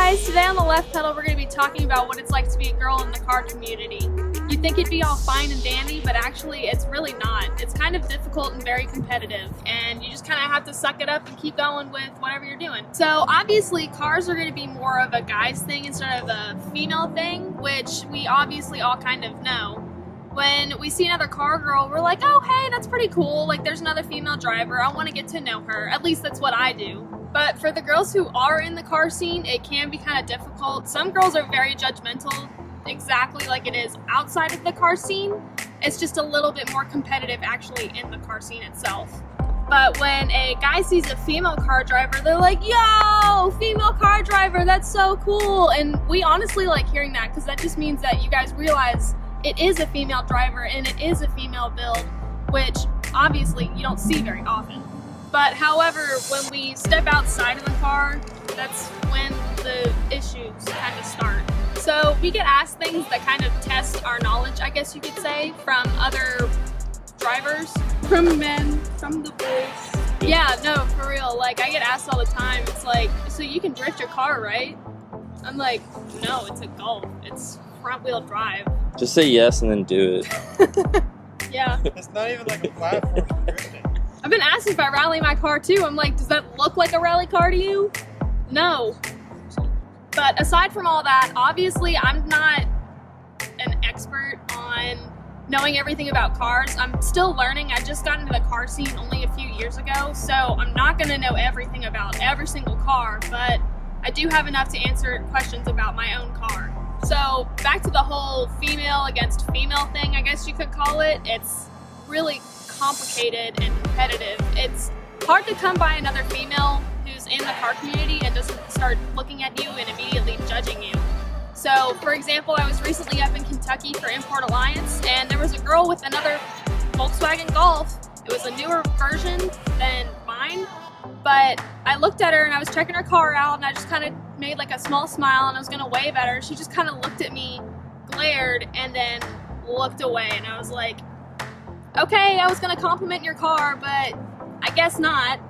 guys, today on the left pedal we're going to be talking about what it's like to be a girl in the car community. You'd think it'd be all fine and dandy, but actually it's really not. It's kind of difficult and very competitive, and you just kind of have to suck it up and keep going with whatever you're doing. So obviously cars are going to be more of a guy's thing instead of a female thing, which we obviously all kind of know. When we see another car girl, we're like, oh hey, that's pretty cool, like there's another female driver, I want to get to know her. At least that's what I do. But for the girls who are in the car scene, it can be kind of difficult. Some girls are very judgmental, exactly like it is outside of the car scene. It's just a little bit more competitive actually in the car scene itself. But when a guy sees a female car driver, they're like, yo, female car driver, that's so cool. And we honestly like hearing that because that just means that you guys realize it is a female driver and it is a female build, which obviously you don't see very often. But however, when we step outside of the car, that's when the issues kind of start. So we get asked things that kind of test our knowledge, I guess you could say, from other drivers, from men, from the boys. Yeah, no, for real. Like, I get asked all the time. It's like, so you can drift your car, right? I'm like, no, it's a Golf. It's front wheel drive. Just say yes and then do it. Yeah. It's not even like a platform for drifting. I've been asked if I rally my car too. I'm like, does that look like a rally car to you? No. But aside from all that, obviously I'm not an expert on knowing everything about cars. I'm still learning. I just got into the car scene only a few years ago, so I'm not gonna know everything about every single car, but I do have enough to answer questions about my own car. So back to the whole female against female thing, I guess you could call it. It's really complicated and competitive. It's hard to come by another female who's in the car community and doesn't start looking at you and immediately judging you. So for example, I was recently up in Kentucky for Import Alliance, and there was a girl with another Volkswagen Golf. It was a newer version than mine, but I looked at her and I was checking her car out and I just kind of made like a small smile and I was gonna wave at her. She just kind of looked at me, glared, and then looked away, and I was like, okay, I was gonna compliment your car, but I guess not.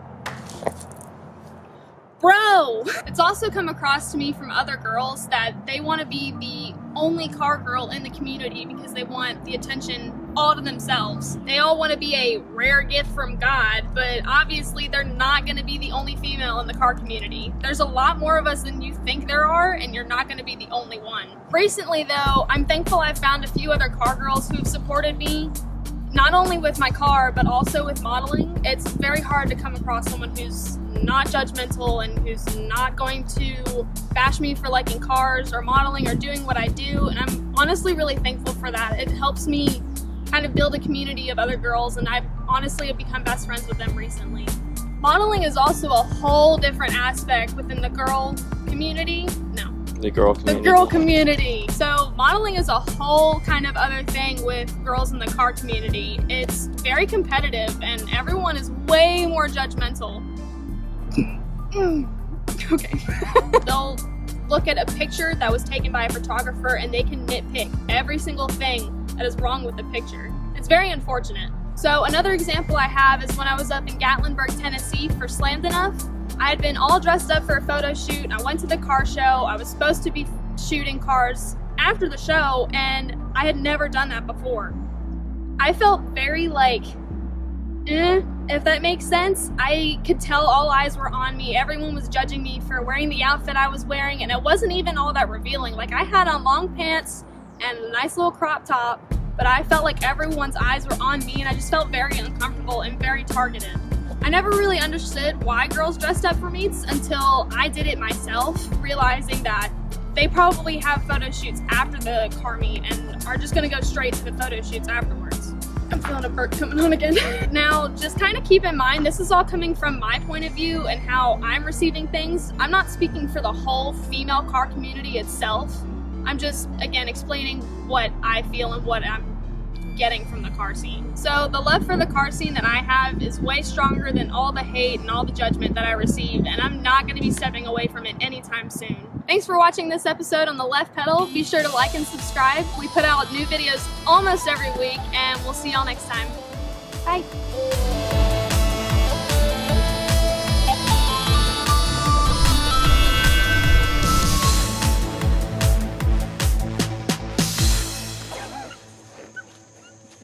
Bro! It's also come across to me from other girls that they want to be the only car girl in the community because they want the attention all to themselves. They all want to be a rare gift from God, but obviously they're not going to be the only female in the car community. There's a lot more of us than you think there are, and you're not going to be the only one. Recently though, I'm thankful I've found a few other car girls who've supported me, not only with my car, but also with modeling. It's very hard to come across someone who's not judgmental and who's not going to bash me for liking cars or modeling or doing what I do, and I'm honestly really thankful for that. It helps me kind of build a community of other girls, and I've honestly become best friends with them recently. Modeling is also a whole different aspect within the girl community. No. The girl community. The girl community. So modeling is a whole kind of other thing with girls in the car community. It's very competitive and everyone is way more judgmental. Okay. They'll look at a picture that was taken by a photographer and they can nitpick every single thing that is wrong with the picture. It's very unfortunate. So another example I have is when I was up in Gatlinburg, Tennessee for Slammed Enough. I had been all dressed up for a photo shoot. I went to the car show. I was supposed to be shooting cars after the show, and I had never done that before. I felt very like, if that makes sense. I could tell all eyes were on me. Everyone was judging me for wearing the outfit I was wearing, and it wasn't even all that revealing. Like, I had on long pants and a nice little crop top, but I felt like everyone's eyes were on me, and I just felt very uncomfortable and very targeted. I never really understood why girls dressed up for meets until I did it myself, realizing that they probably have photo shoots after the car meet and are just gonna go straight to the photo shoots afterwards. I'm feeling a burp coming on again. Now, just kind of keep in mind, this is all coming from my point of view and how I'm receiving things. I'm not speaking for the whole female car community itself. I'm just, again, explaining what I feel and what I'm getting from the car scene. So the love for the car scene that I have is way stronger than all the hate and all the judgment that I received, and I'm not going to be stepping away from it anytime soon. Thanks for watching this episode on the left pedal. Be sure to like and subscribe. We put out new videos almost every week, and we'll see y'all next time. Bye.